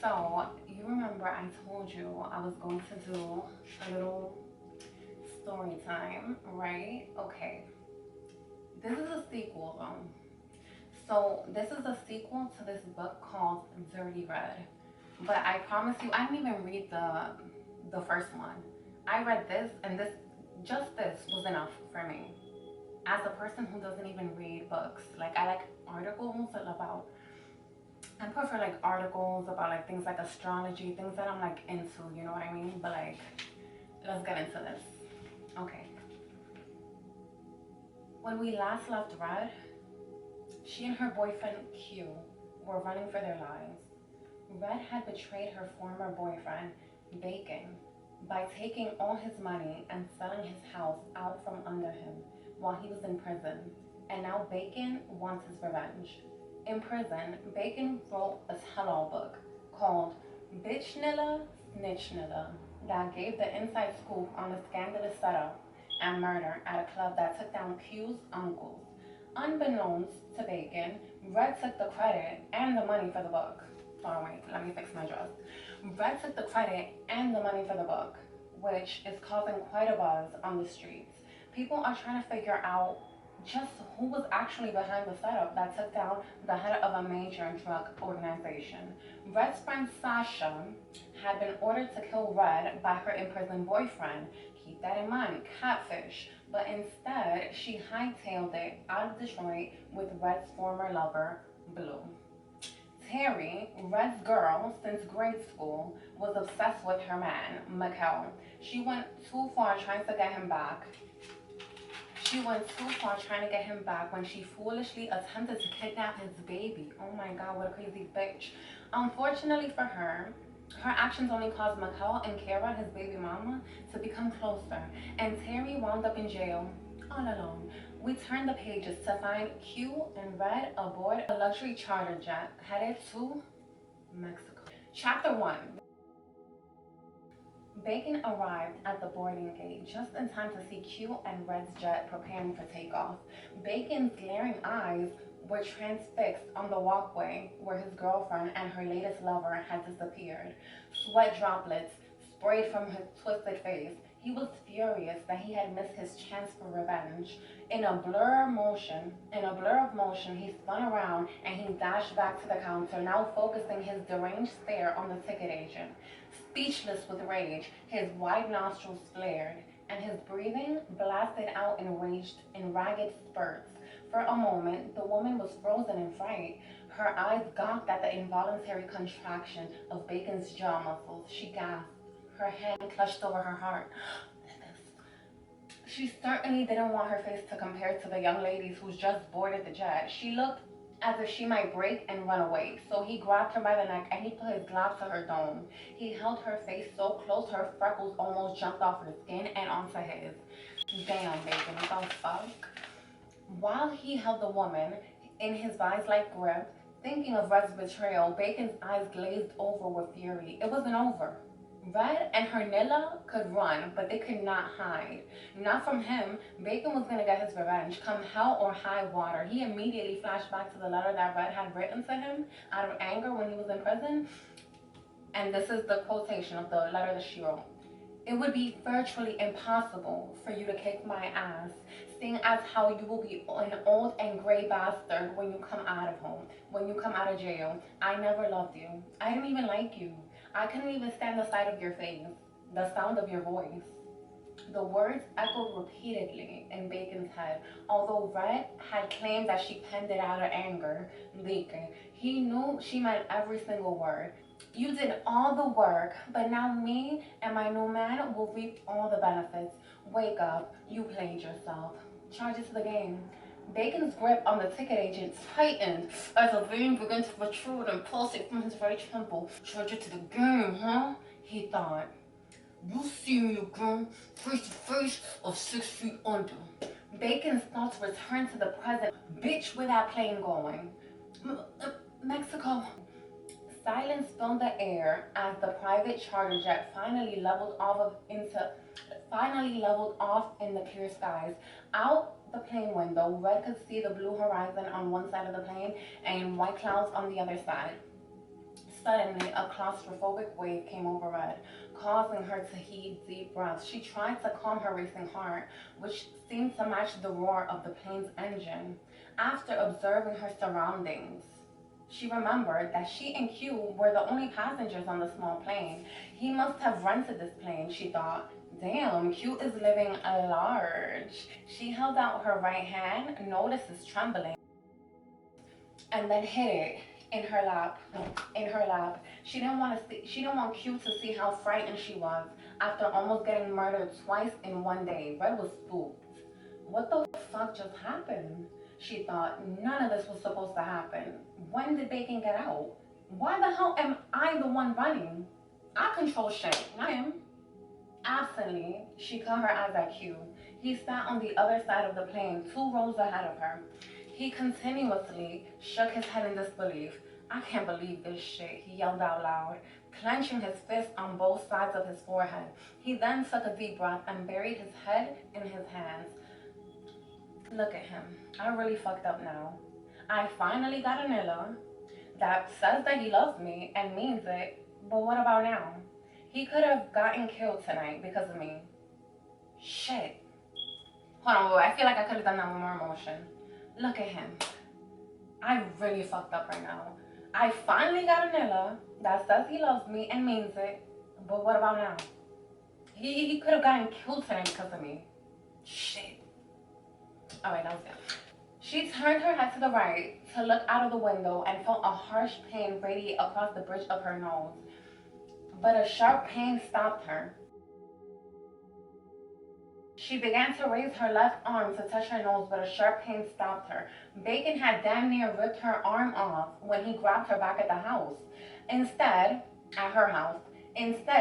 So, you remember I told you I was going to do a little story time, right? Okay. This is a sequel though. So, this is a sequel to this book called Dirty Red. But I promise you, I didn't even read the first one. I read this, and this was enough for me. As a person who doesn't even read books, like I like articles about I prefer like articles about like things like astrology, things that I'm like into, you know what I mean? But like, let's get into this. Okay. When we last left Red, she and her boyfriend Q were running for their lives. Red had betrayed her former boyfriend, Bacon, by taking all his money and selling his house out from under him while he was in prison. And now Bacon wants his revenge. In prison, Bacon wrote a tell-all book called Bitch Nilla, Snitch Nilla that gave the inside scoop on the scandalous setup and murder at a club that took down Q's uncles. Unbeknownst to Bacon, Red took the credit and the money for the book. Hold on, wait, let me fix my dress. Red took the credit and the money for the book, which is causing quite a buzz on the streets. People are trying to figure out just who was actually behind the setup that took down the head of a major drug organization. Red's friend Sasha had been ordered to kill Red by her imprisoned boyfriend. Keep that in mind, catfish. But instead, she hightailed it out of Detroit with Red's former lover, Blue. Terry, Red's girl since grade school, was obsessed with her man, Mikkel. She went too far trying to get him back. She went too far trying to get him back when she foolishly attempted to kidnap his baby. Oh my god, what a crazy bitch. Unfortunately for her, her actions only caused Mikkel and Kara, his baby mama, to become closer, and Terry wound up in jail all alone. We turned the pages to find Q and Red aboard a luxury charter jet headed to Mexico. Chapter 1. Bacon arrived at the boarding gate just in time to see Q and Red's jet preparing for takeoff. Bacon's glaring eyes were transfixed on the walkway where his girlfriend and her latest lover had disappeared. Sweat droplets sprayed from his twisted face. He was furious that he had missed his chance for revenge. In a blur of motion, he spun around and he dashed back to the counter, now focusing his deranged stare on the ticket agent. Speechless with rage, his wide nostrils flared, and his breathing blasted out in ragged spurts. For a moment, the woman was frozen in fright. Her eyes gawked at the involuntary contraction of Bacon's jaw muscles. She gasped, her hand clutched over her heart. She certainly didn't want her face to compare to the young ladies who's just boarded the jet. She looked as if she might break and run away. So he grabbed her by the neck and he put his glove to her dome. He held her face so close her freckles almost jumped off her skin and onto his. Damn, Bacon, what the fuck? While he held the woman in his vise-like grip, thinking of Red's betrayal, Bacon's eyes glazed over with fury. It wasn't over. Red and her Nilla could run, but they could not hide. Not from him. Bacon was going to get his revenge, come hell or high water. He immediately flashed back to the letter that Red had written to him out of anger when he was in prison. And this is the quotation of the letter that she wrote. It would be virtually impossible for you to kick my ass, seeing as how you will be an old and gray bastard when you come out of home, when you come out of jail. I never loved you. I didn't even like you. I couldn't even stand the sight of your face, the sound of your voice. The words echoed repeatedly in Bacon's head. Although Red had claimed that she penned it out of anger, Bacon, he knew she meant every single word. You did all the work, but now me and my new man will reap all the benefits. Wake up, you played yourself. Charge it to the game. Bacon's grip on the ticket agent tightened as a vein began to protrude and pulsate from his right temple. Charge it to the game, huh? He thought. You see me again, face to face or 6 feet under. Bacon's thoughts returned to the present. Bitch, where that plane going? Mexico. Silence filled the air as the private charter jet finally leveled off in the clear skies. Out the plane window, Red could see the blue horizon on one side of the plane and white clouds on the other side. Suddenly, a claustrophobic wave came over Red, causing her to heave deep breaths. She tried to calm her racing heart, which seemed to match the roar of the plane's engine. After observing her surroundings, she remembered that she and Q were the only passengers on the small plane. He must have rented this plane, she thought. Damn, Q is living large. She held out her right hand, noticed his trembling, and then hid it in her lap. In her lap. She didn't want Q to see how frightened she was after almost getting murdered twice in one day. Red was spooked. What the fuck just happened? She thought. None of this was supposed to happen. When did Bacon get out? Why the hell am I the one running? I control shit, not him. Absently, she caught her eyes at Q. He sat on the other side of the plane, 2 rows ahead of her. He continuously shook his head in disbelief. I can't believe this shit, he yelled out loud, clenching his fist on both sides of his forehead. He then took a deep breath and buried his head in his hands. Look at him. I really fucked up now. I finally got a nigga that says that he loves me and means it, but what about now? He could have gotten killed tonight because of me. Shit. Hold on, I feel like I could have done that with more emotion. Look at him. I really fucked up right now. I finally got a nigga that says he loves me and means it, but what about now? He could have gotten killed tonight because of me. Shit. Alright, that was good. She turned her head to the right to look out of the window and felt a harsh pain radiate across the bridge of her nose. But a sharp pain stopped her. She began to raise her left arm to touch her nose, but a sharp pain stopped her. Bacon had damn near ripped her arm off when he grabbed her back at the house. At her house,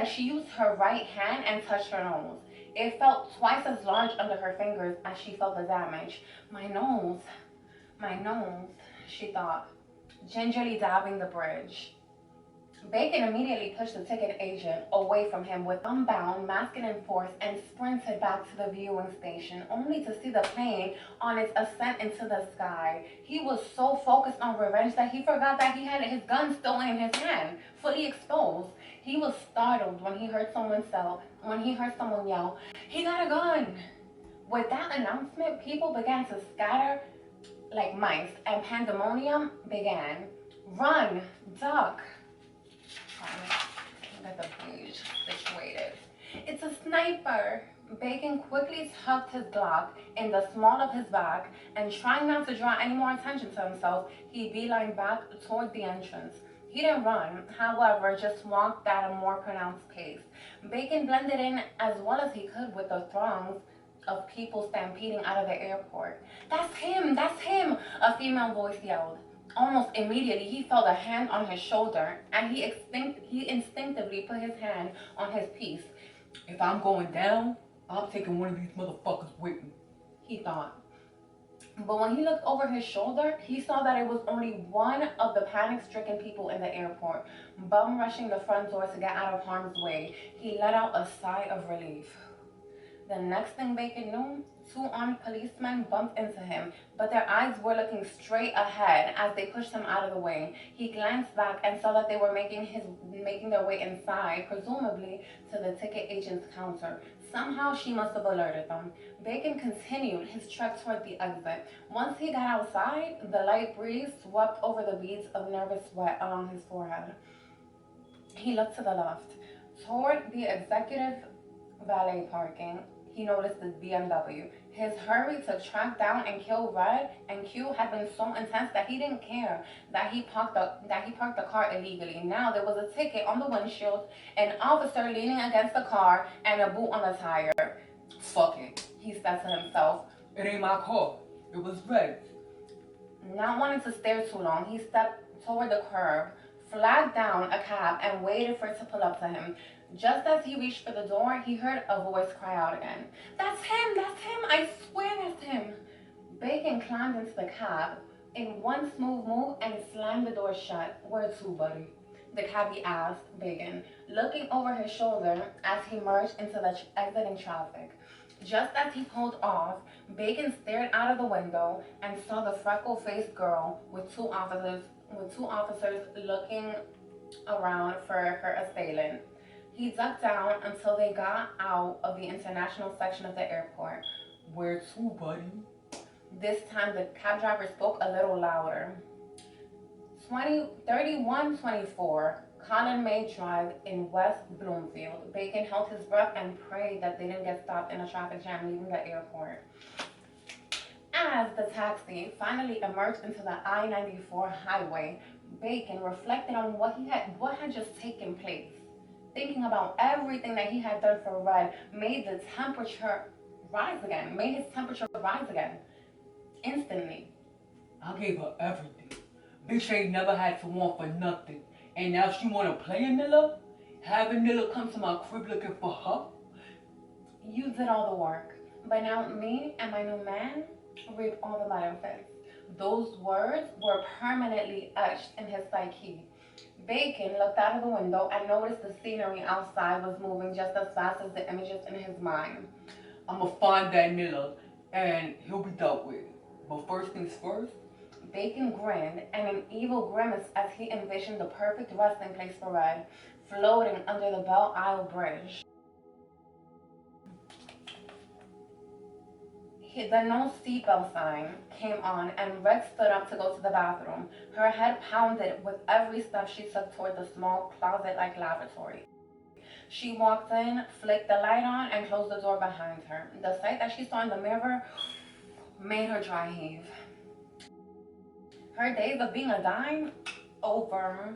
she used her right hand and touched her nose. It felt twice as large under her fingers as she felt the damage. My nose, she thought, gingerly dabbing the bridge. Bacon immediately pushed the ticket agent away from him with unbound, masculine force and sprinted back to the viewing station, only to see the plane on its ascent into the sky. He was so focused on revenge that he forgot that he had his gun still in his hand, fully exposed. He was startled when he heard someone yell, "He got a gun!" With that announcement, people began to scatter like mice, and pandemonium began. Run, duck. Get the page situated. It's a sniper. Bacon quickly tucked his Glock in the small of his back, and trying not to draw any more attention to himself, he beelined back toward the entrance. He didn't run, however, just walked at a more pronounced pace. Bacon blended in as well as he could with the throngs of people stampeding out of the airport. That's him! That's him! A female voice yelled. Almost immediately, he felt a hand on his shoulder, and he instinctively put his hand on his piece. If I'm going down, I'm taking one of these motherfuckers with me, he thought. But when he looked over his shoulder, he saw that it was only one of the panic-stricken people in the airport, bum rushing the front door to get out of harm's way. He let out a sigh of relief. The next thing Bacon knew, 2 armed policemen bumped into him, but their eyes were looking straight ahead as they pushed him out of the way. He glanced back and saw that they were making their way inside, presumably to the ticket agent's counter. Somehow she must have alerted them. Bacon continued his trek toward the exit. Once he got outside, the light breeze swept over the beads of nervous sweat along his forehead. He looked to the left, toward the executive valet parking. He noticed the BMW. His hurry to track down and kill Red and Q had been so intense that he didn't care that he parked the car illegally. Now there was a ticket on the windshield, an officer leaning against the car, and a boot on the tire. Fuck it, he said to himself. It ain't my car. It was Red's. Not wanting to stare too long, he stepped toward the curb, flagged down a cab, and waited for it to pull up to him. Just as he reached for the door, he heard a voice cry out again. That's him! That's him! I swear that's him! Bacon climbed into the cab in one smooth move and slammed the door shut. Where to, buddy? The cabbie asked Bacon, looking over his shoulder as he merged into the exiting traffic. Just as he pulled off, Bacon stared out of the window and saw the freckle-faced girl with two officers looking around for her assailant. He ducked down until they got out of the international section of the airport. Where to, buddy? This time the cab driver spoke a little louder. 3124 Colin May Drive in West Bloomfield. Bacon held his breath and prayed that they didn't get stopped in a traffic jam leaving the airport. As the taxi finally emerged into the I-94 highway, Bacon reflected on what had just taken place. Thinking about everything that he had done for Red made his temperature rise again. Instantly. I gave her everything. Bitch ain't never had to want for nothing. And now she wanna play a Nilla? Having Nilla come to my crib looking for her? You did all the work. But now me and my new man reap all the benefits. Those words were permanently etched in his psyche. Bacon looked out of the window and noticed the scenery outside was moving just as fast as the images in his mind. I'ma find that Nilla and he'll be dealt with. But first things first. Bacon grinned and an evil grimace as he envisioned the perfect resting place for Red, floating under the Belle Isle Bridge. The no seatbelt sign came on and Red stood up to go to the bathroom. Her head pounded with every step she took toward the small closet-like lavatory. She walked in, flicked the light on, and closed the door behind her. The sight that she saw in the mirror made her dry heave. Her days of being a dime, over.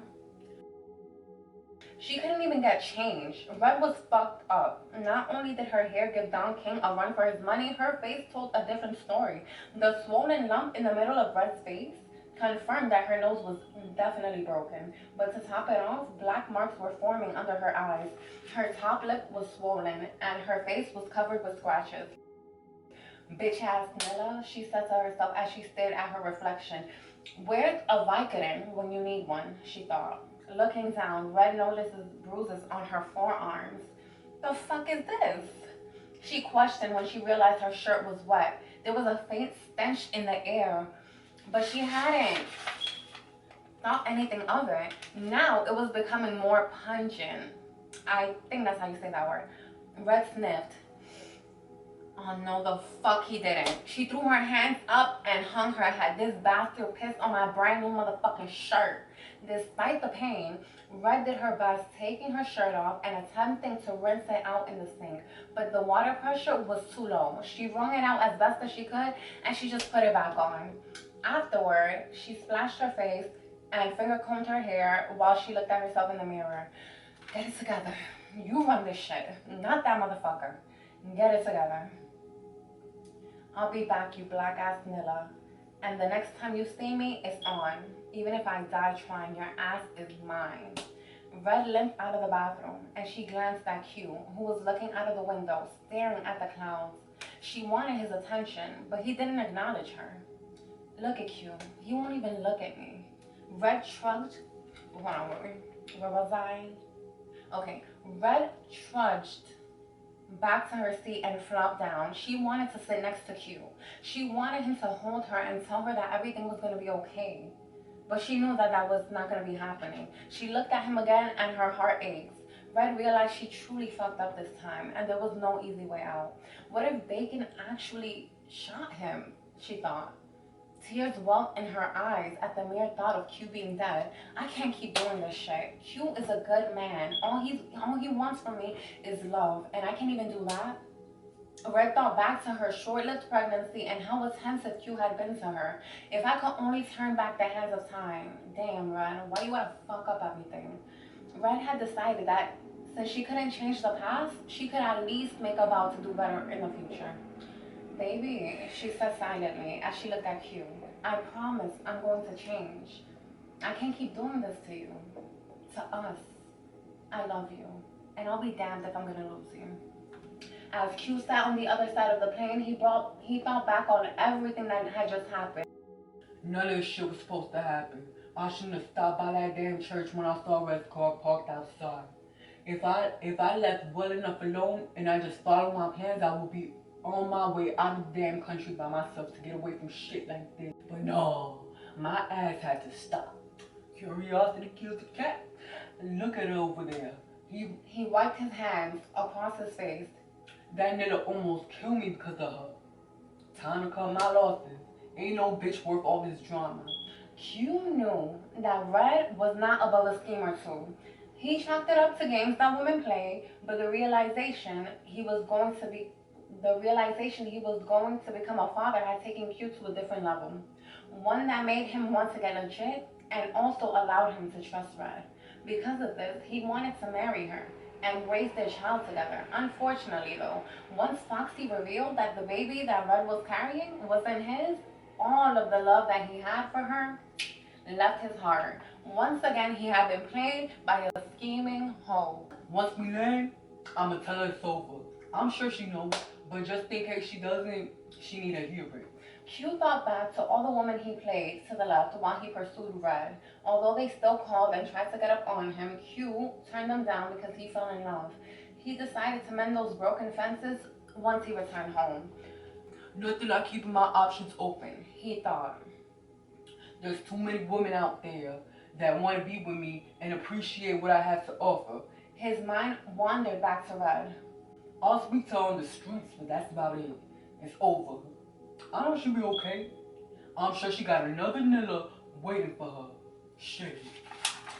She couldn't even get changed. Red was fucked up. Not only did her hair give Don King a run for his money, her face told a different story. The swollen lump in the middle of Red's face confirmed that her nose was definitely broken. But to top it off, black marks were forming under her eyes. Her top lip was swollen, and her face was covered with scratches. Bitch ass Nilla, she said to herself as she stared at her reflection. Where's a Vicodin when you need one, she thought. Looking down, Red notices bruises on her forearms. The fuck is this? She questioned when she realized her shirt was wet. There was a faint stench in the air, but she hadn't thought anything of it. Now it was becoming more pungent. I think that's how you say that word. Red sniffed. Oh no, the fuck he didn't. She threw her hands up and hung her head. This bastard pissed on my brand new motherfucking shirt. Despite the pain, Red did her best, taking her shirt off and attempting to rinse it out in the sink. But the water pressure was too low. She wrung it out as best as she could and she just put it back on. Afterward, she splashed her face and finger combed her hair while she looked at herself in the mirror. Get it together. You run this shit, not that motherfucker. Get it together. I'll be back, you black ass Nilla. And the next time you see me, it's on. Even if I die trying, your ass is mine. Red limped out of the bathroom, and she glanced at Q, who was looking out of the window, staring at the clouds. She wanted his attention, but he didn't acknowledge her. Look at Q. He won't even look at me. Red shrugged. Hold on, where was I? Okay. Red trudged back to her seat and flopped down. She wanted to sit next to Q. She wanted him to hold her and tell her that everything was going to be okay. But she knew that that was not going to be happening. She looked at him again and her heart ached. Red realized she truly fucked up this time and there was no easy way out. What if Bacon actually shot him? She thought. Tears welled in her eyes at the mere thought of Q being dead. I can't keep doing this shit. Q is a good man. All he wants from me is love, and I can't even do that. Red thought back to her short-lived pregnancy and how attentive Q had been to her. If I could only turn back the hands of time. Damn, Red, why you gotta fuck up everything? Red had decided that since she couldn't change the past, she could at least make a vow to do better in the future. Baby, she said silently as she looked at Q. I promise I'm going to change. I can't keep doing this to you. To us. I love you. And I'll be damned if I'm gonna lose you. As Q sat on the other side of the plane, he thought back on everything that had just happened. None of this shit was supposed to happen. I shouldn't have stopped by that damn church when I saw Red's car parked outside. If I left well enough alone and I just followed my plans, I would be on my way out of the damn country by myself to get away from shit like this. But no, my ass had to stop. Curiosity kills the cat. Look at her over there. He wiped his hands across his face. That nigga almost killed me because of her. Time to cut my losses. Ain't no bitch worth all this drama. Q knew that Red was not above a scheme or two. He chalked it up to games that women play, but the realization he was going to become a father had taken Q to a different level. One that made him want to get legit and also allowed him to trust Red. Because of this, he wanted to marry her and raise their child together. Unfortunately, though, once Foxy revealed that the baby that Red was carrying wasn't his, all of the love that he had for her left his heart. Once again, he had been played by a scheming hoe. Once we land, I'ma tell her it's over. I'm sure she knows, but just in case she doesn't, she need to hear it. Q thought back to all the women he played to the left while he pursued Red. Although they still called and tried to get up on him, Q turned them down because he fell in love. He decided to mend those broken fences once he returned home. Nothing like keeping my options open, He thought. There's too many women out there that want to be with me and appreciate what I have to offer. His mind wandered back to Red. I'll speak to her on the streets, but that's about it. It's over. I know she'll be okay. I'm sure she got another nigga waiting for her. Shit.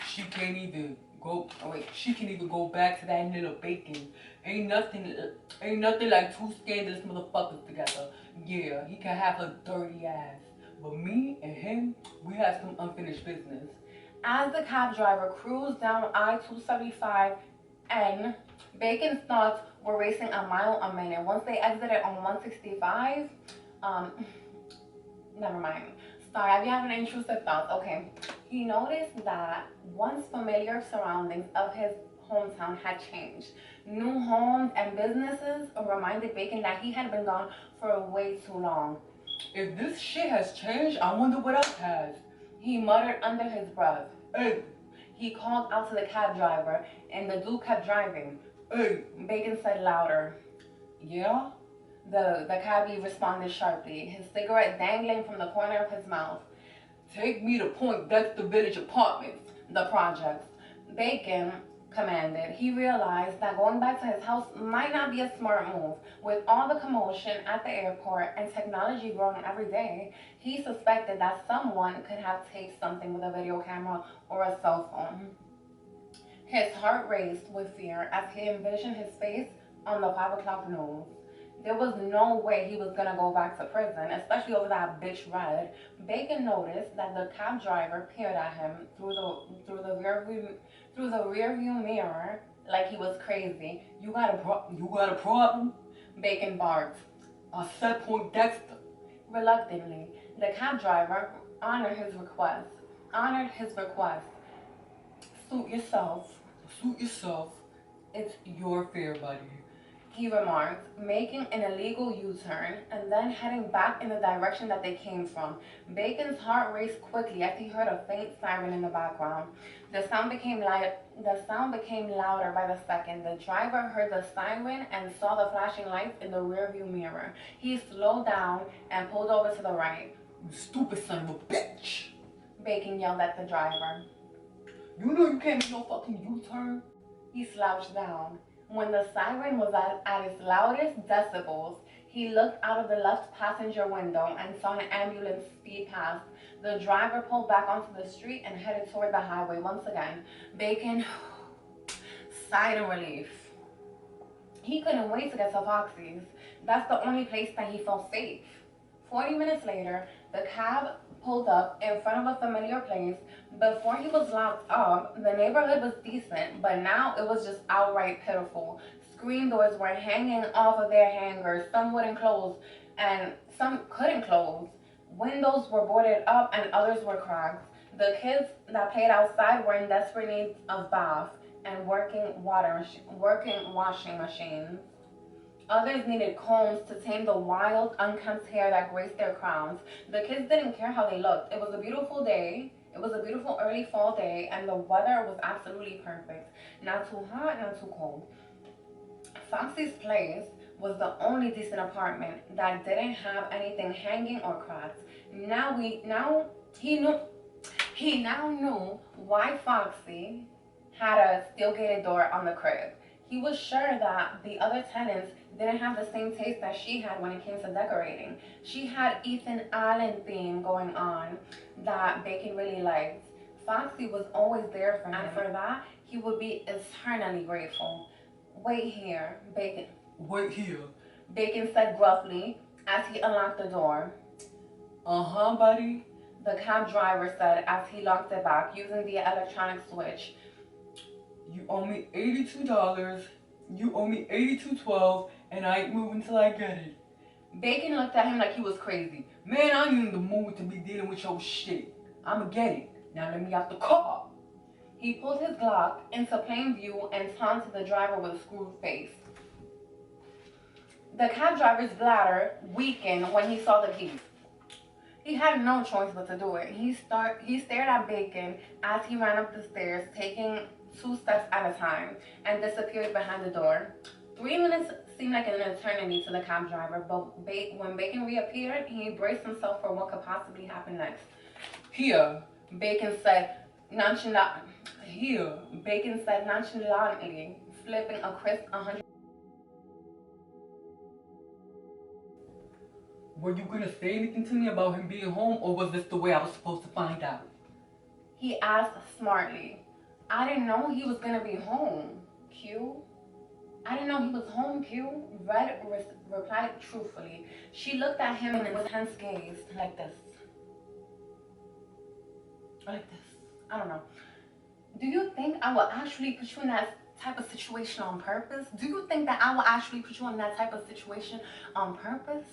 She can't even go. She can even go back to that nigga Bacon. Ain't nothing like two scandalous motherfuckers together. Yeah, he can have her dirty ass. But me and him, we have some unfinished business. As the cab driver cruised down I-275N, Bacon's thoughts were racing a mile a minute. Once they exited on 165, never mind. Sorry, I've been having intrusive thoughts. Okay. He noticed that once familiar surroundings of his hometown had changed. New homes and businesses reminded Bacon that he had been gone for way too long. If this shit has changed, I wonder what else has. He muttered under his breath. Hey. He called out to the cab driver, and the dude kept driving. Hey. Bacon said louder. Yeah? The cabbie responded sharply, his cigarette dangling from the corner of his mouth. Take me to Point Dexter Village Apartments. The projects. Bacon commanded. He realized that going back to his house might not be a smart move. With all the commotion at the airport and technology growing every day, he suspected that someone could have taped something with a video camera or a cell phone. His heart raced with fear as he envisioned his face on the 5 o'clock news. There was no way he was gonna go back to prison, especially over that bitch Red. Bacon noticed that the cab driver peered at him through the rearview mirror like he was crazy. You got a problem? Bacon barked. I said Point Dexter. Reluctantly, the cab driver honored his request. Suit yourself. It's your affair, buddy. He remarked, making an illegal U-turn and then heading back in the direction that they came from. Bacon's heart raced quickly as he heard a faint siren in the background. The sound became louder by the second. The driver heard the siren and saw the flashing lights in the rearview mirror. He slowed down and pulled over to the right. You stupid son of a bitch! Bacon yelled at the driver. You know you can't make no fucking U-turn? He slouched down. When the siren was at its loudest decibels, he looked out of the left passenger window and saw an ambulance speed past. The driver pulled back onto the street and headed toward the highway once again. Bacon sighed in relief. He couldn't wait to get to Foxy's. That's the only place that he felt safe. 40 minutes later, the cab pulled up in front of a familiar place. Before he was locked up, the neighborhood was decent, but now it was just outright pitiful. Screen doors were hanging off of their hangers. Some wouldn't close, and some couldn't close. Windows were boarded up, and others were cracked. The kids that played outside were in desperate need of bath and working washing machines. Others needed combs to tame the wild, unkempt hair that graced their crowns. The kids didn't care how they looked. It was a beautiful day. It was a beautiful early fall day, and the weather was absolutely perfect. Not too hot, not too cold. Foxy's place was the only decent apartment that didn't have anything hanging or cracked. He now knew why Foxy had a steel gated door on the crib. He was sure that the other tenants didn't have the same taste that she had when it came to decorating. She had Ethan Allen theme going on that Bacon really liked. Foxy was always there for him, and for that, he would be eternally grateful. Wait here, Bacon. Wait here. Bacon said gruffly as he unlocked the door. Uh-huh, buddy. The cab driver said as he locked it back using the electronic switch. You owe me $82. You owe me $82.12, and I ain't moving till I get it. Bacon looked at him like he was crazy. Man, I ain't in the mood to be dealing with your shit. I'ma get it. Now let me out the car. He pulled his Glock into plain view and taunted the driver with a screwed face. The cab driver's bladder weakened when he saw the keys. He had no choice but to do it. He stared at Bacon as he ran up the stairs, taking 2 steps at a time, and disappeared behind the door. 3 minutes seemed like an eternity to the cab driver, but when Bacon reappeared, he braced himself for what could possibly happen next. Here. Bacon said nonchalantly, Here. flipping a crisp 100. Were you gonna say anything to me about him being home, or was this the way I was supposed to find out? He asked smartly. I didn't know he was gonna be home, Q. I didn't know he was home, Q. Red replied truthfully. She looked at him with an intense gaze, like this. Like this. I don't know. Do you think I will actually put you in that type of situation on purpose? Do you think that I will actually put you in that type of situation on purpose?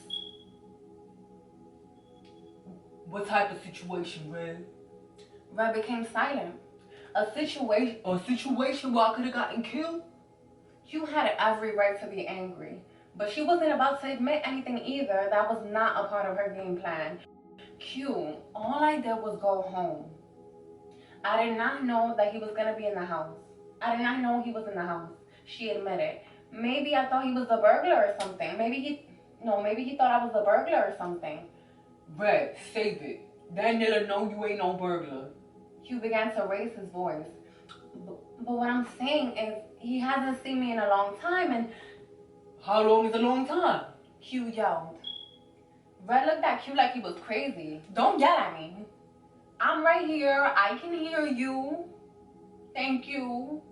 What type of situation, Red? Red became silent. A situation where I could have gotten killed? You had every right to be angry, but she wasn't about to admit anything either. That was not a part of her game plan. Q, all I did was go home. I did not know that he was going to be in the house. I did not know he was in the house, she admitted. Maybe I thought he was a burglar or something. Maybe he thought I was a burglar or something. Red, save it. That nigga know you ain't no burglar. Q began to raise his voice. But what I'm saying is, he hasn't seen me in a long time, and... How long is a long time? Q yelled. Red looked at Q like he was crazy. Don't yell at me. I'm right here. I can hear you. Thank you.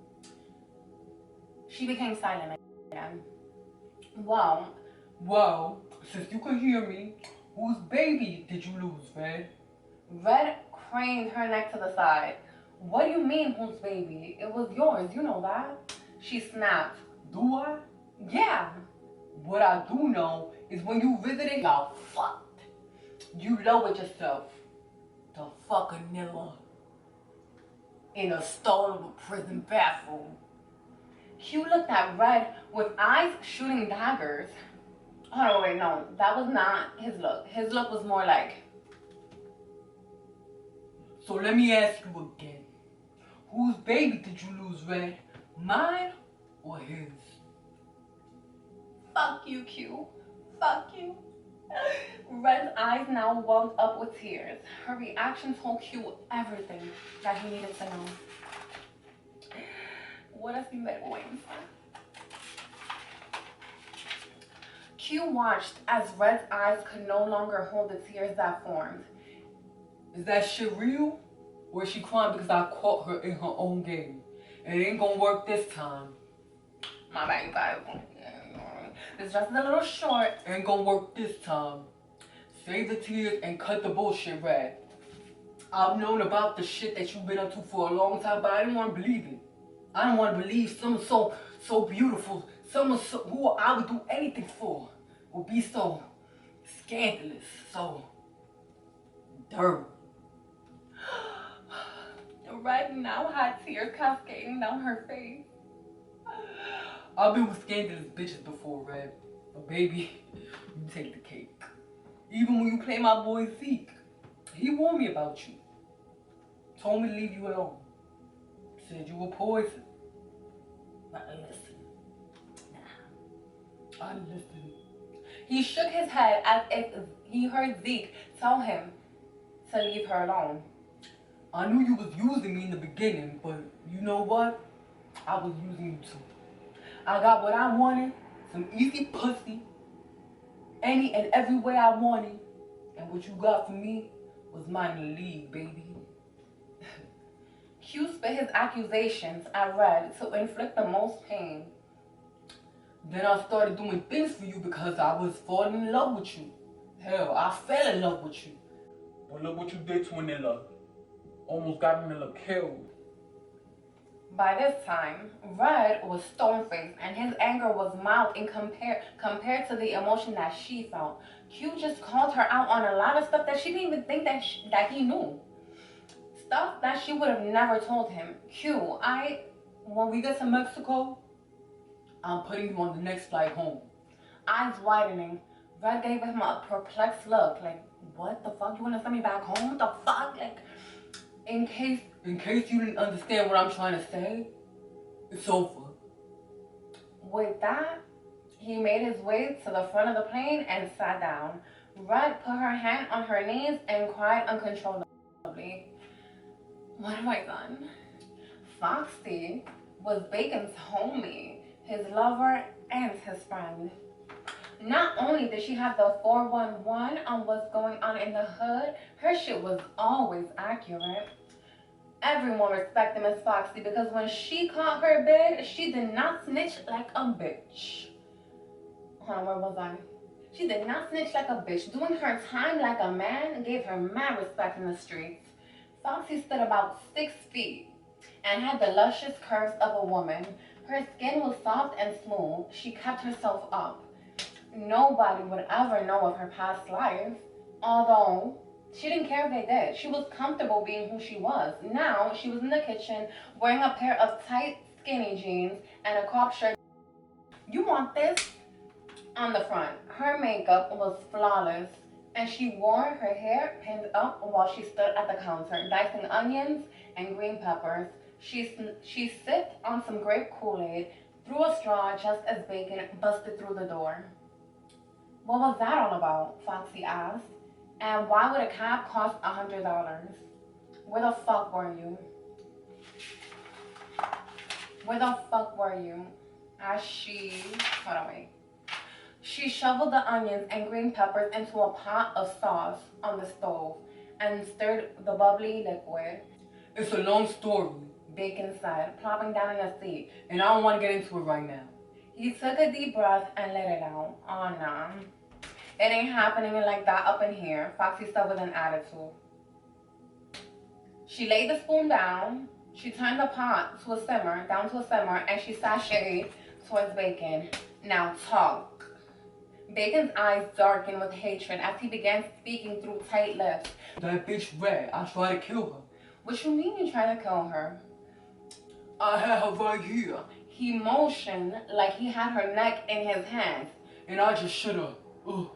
She became silent again. Well, since you can hear me, whose baby did you lose, Red? Red craned her neck to the side. What do you mean, whose baby? It was yours, you know that. She snapped. Do I? Yeah. What I do know is when you visited, y'all fucked. You lowered yourself. The fucking nigga. In a stolen prison bathroom. Q looked at Red with eyes shooting daggers. Oh, wait, no. That was not his look. His look was more like... So let me ask you again. Whose baby did you lose, Red? Mine or his? Fuck you, Q. Fuck you. Red's eyes now welled up with tears. Her reaction told Q everything that he needed to know. What has been waiting for? Q watched as Red's eyes could no longer hold the tears that formed. Is that shit real? Or is she crying because I caught her in her own game? And it ain't gonna work this time. My bad, you guys. This dress is a little short. Ain't gonna work this time. Save the tears and cut the bullshit, Red. I've known about the shit that you've been up to for a long time, but I didn't want to believe it. I don't want to believe someone so beautiful, someone who I would do anything for, would be so scandalous, so dirty. Red now had tears cascading down her face. I've been with scandalous bitches before, Red. But baby, you take the cake. Even when you play my boy Zeke, he warned me about you. Told me to leave you alone. Said you were poison. But I listened. Nah, I listened. He shook his head as if he heard Zeke tell him to leave her alone. I knew you was using me in the beginning, but you know what? I was using you too. I got what I wanted, some easy pussy, any and every way I wanted. And what you got for me was minor league, baby. Q spit his accusations at Red to inflict the most pain. Then I started doing things for you because I was falling in love with you. Hell, I fell in love with you. But look what you did to Manila. Almost got Manila killed. By this time, Red was stone-faced and his anger was mild in compared to the emotion that she felt. Q just called her out on a lot of stuff that she didn't even think that he knew. Stuff that she would have never told him. Q, when we get to Mexico, I'm putting you on the next flight home. Eyes widening, Red gave him a perplexed look, like, what the fuck? You wanna send me back home? What the fuck? Like, in case you didn't understand what I'm trying to say, it's over. With that, he made his way to the front of the plane and sat down. Red put her hand on her knees and cried uncontrollably. What have I done? Foxy was Bacon's homie, his lover, and his friend. Not only did she have the 411 on what's going on in the hood, her shit was always accurate. Everyone respected Miss Foxy because when she caught her bid, she did not snitch like a bitch. Hold on, where was I? She did not snitch like a bitch. Doing her time like a man gave her mad respect in the streets. Foxy stood about 6 feet and had the luscious curves of a woman. Her skin was soft and smooth. She kept herself up. Nobody would ever know of her past life, although she didn't care if they did. She was comfortable being who she was. Now, she was in the kitchen wearing a pair of tight, skinny jeans and a crop shirt. You want this? On the front, her makeup was flawless, and she wore her hair pinned up while she stood at the counter, dicing onions and green peppers. She sipped on some grape Kool-Aid through a straw just as Bacon busted through the door. What was that all about? Foxy asked. And why would a cab cost $100? Where the fuck were you? Where the fuck were you? As hold on, wait. She shoveled the onions and green peppers into a pot of sauce on the stove and stirred the bubbly liquid. It's a long story, Bacon said, plopping down in a seat. And I don't want to get into it right now. He took a deep breath and let it out. Oh, nah. It ain't happening like that up in here, Foxy said with an attitude. She laid the spoon down. She turned the pot down to a simmer, and she sashayed towards Bacon. Now talk. Bacon's eyes darkened with hatred as he began speaking through tight lips. That bitch Red, I tried to kill her. What you mean you tried to kill her? I had her right here. He motioned like he had her neck in his hands. And I just shut her. Ugh.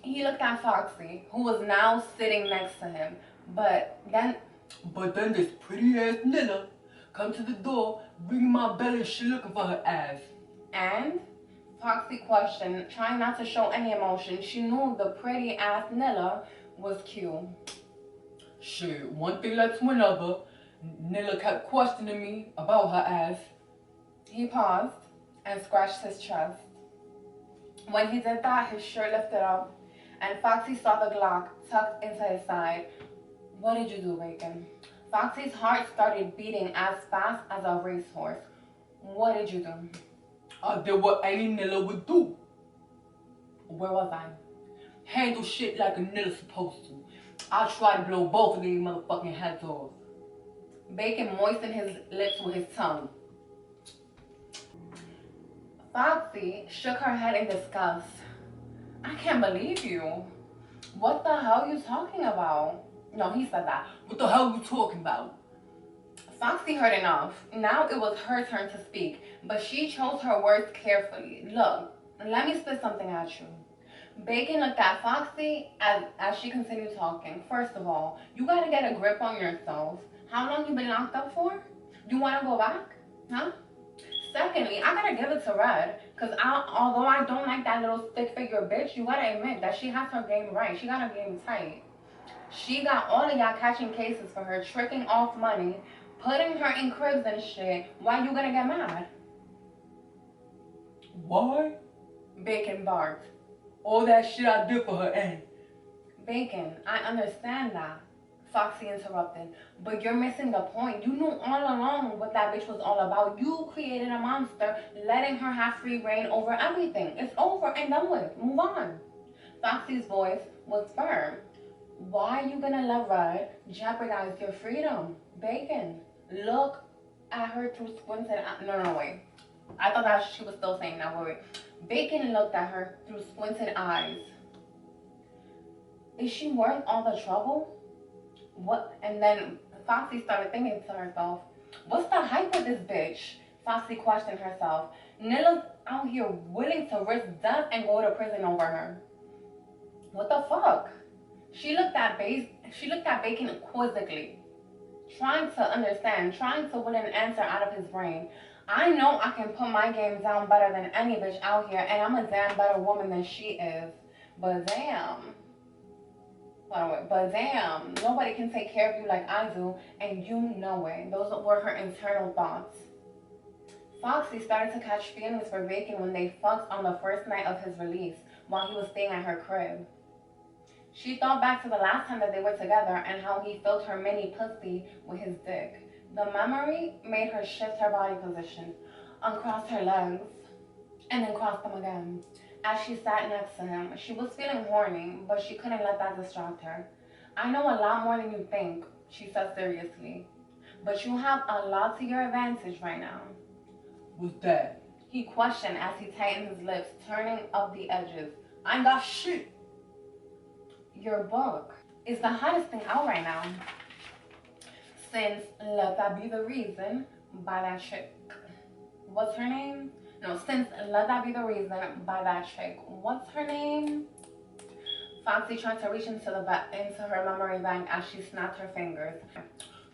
He looked at Foxy, who was now sitting next to him. But then this pretty ass Nilla come to the door, ringing my bell and shit looking for her ass. And? Foxy questioned, trying not to show any emotion. She knew the pretty ass Nilla was Q. Shit, one thing led to another. Nilla kept questioning me about her ass. He paused and scratched his chest. When he did that, his shirt lifted up, and Foxy saw the Glock tucked into his side. What did you do, Bacon? Foxy's heart started beating as fast as a racehorse. What did you do? I did what any Nilla would do. Where was I? Handle shit like a Nilla's supposed to. I tried to blow both of these motherfucking heads off. Bacon moistened his lips with his tongue. Foxy shook her head in disgust. I can't believe you. What the hell are you talking about? No, he said that. What the hell are you talking about? Foxy heard enough. Now it was her turn to speak, but she chose her words carefully. Look, let me spit something at you. Bacon looked at Foxy as she continued talking. First of all, you gotta get a grip on yourself. How long you been locked up for? You wanna go back? Huh? Secondly, I gotta give it to Red, because although I don't like that little stick figure bitch, you gotta admit that she has her game right. She got her game tight. She got all of y'all catching cases for her tricking off money putting her in cribs and shit. Why you gonna get mad? Why? Bacon barked. All that shit I did for her, and Bacon, I understand that. Foxy interrupted. But you're missing the point. You knew all along what that bitch was all about. You created a monster, letting her have free reign over everything. It's over and done with. Move on. Foxy's voice was firm. Why are you gonna let Red jeopardize your freedom? Bacon, look at her through squinted eyes. No, wait. I thought that she was still saying that. Wait. Bacon looked at her through squinted eyes. Is she worth all the trouble? What? And then Foxy started thinking to herself, what's the hype with this bitch? Foxy questioned herself. Nilla's out here willing to risk death and go to prison over her. What the fuck? She looked at Bacon quizzically, trying to understand, trying to win an answer out of his brain. I know I can put my game down better than any bitch out here, and I'm a damn better woman than she is. But damn, nobody can take care of you like I do, and you know it. Those were her internal thoughts. Foxy started to catch feelings for Bacon when they fucked on the first night of his release, while he was staying at her crib. She thought back to the last time that they were together and how he filled her mini pussy with his dick. The memory made her shift her body position, uncross her legs, and then cross them again. As she sat next to him, she was feeling horny, but she couldn't let that distract her. I know a lot more than you think, she said seriously. But you have a lot to your advantage right now. what's that? He questioned as he tightened his lips, turning up the edges. I ain't got shit. Your book is the hottest thing out right now. Since Let That Be the Reason by that chick. What's her name? No, since Let That Be the Reason by that chick. What's her name? Foxy tried to reach into her memory bank as she snapped her fingers.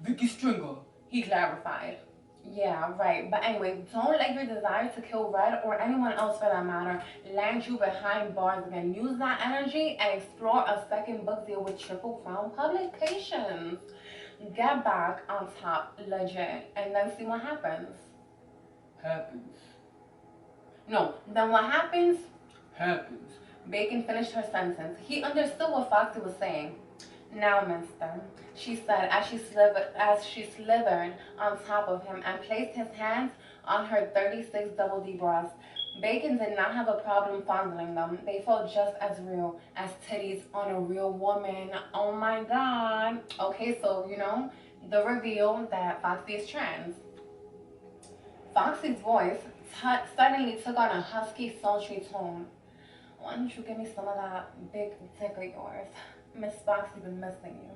Vicky Stringer. He clarified. Yeah, right. But anyway, don't let your desire to kill Red, or anyone else for that matter, land you behind bars again. Use that energy and explore a second book deal with Triple Crown Publications. Get back on top, legit, and then see what happens. Happens. No, then what happens? Happens. Bacon finished her sentence. He understood what Foxy was saying. Now, mister, she said as she slithered on top of him and placed his hands on her 36 double D breasts. Bacon did not have a problem fondling them. They felt just as real as titties on a real woman. Oh my god. Okay, so, the reveal that Foxy is trans. Foxy's voice suddenly took on a husky, sultry tone. Why don't you give me some of that big dick of yours? Miss Foxy been missing you.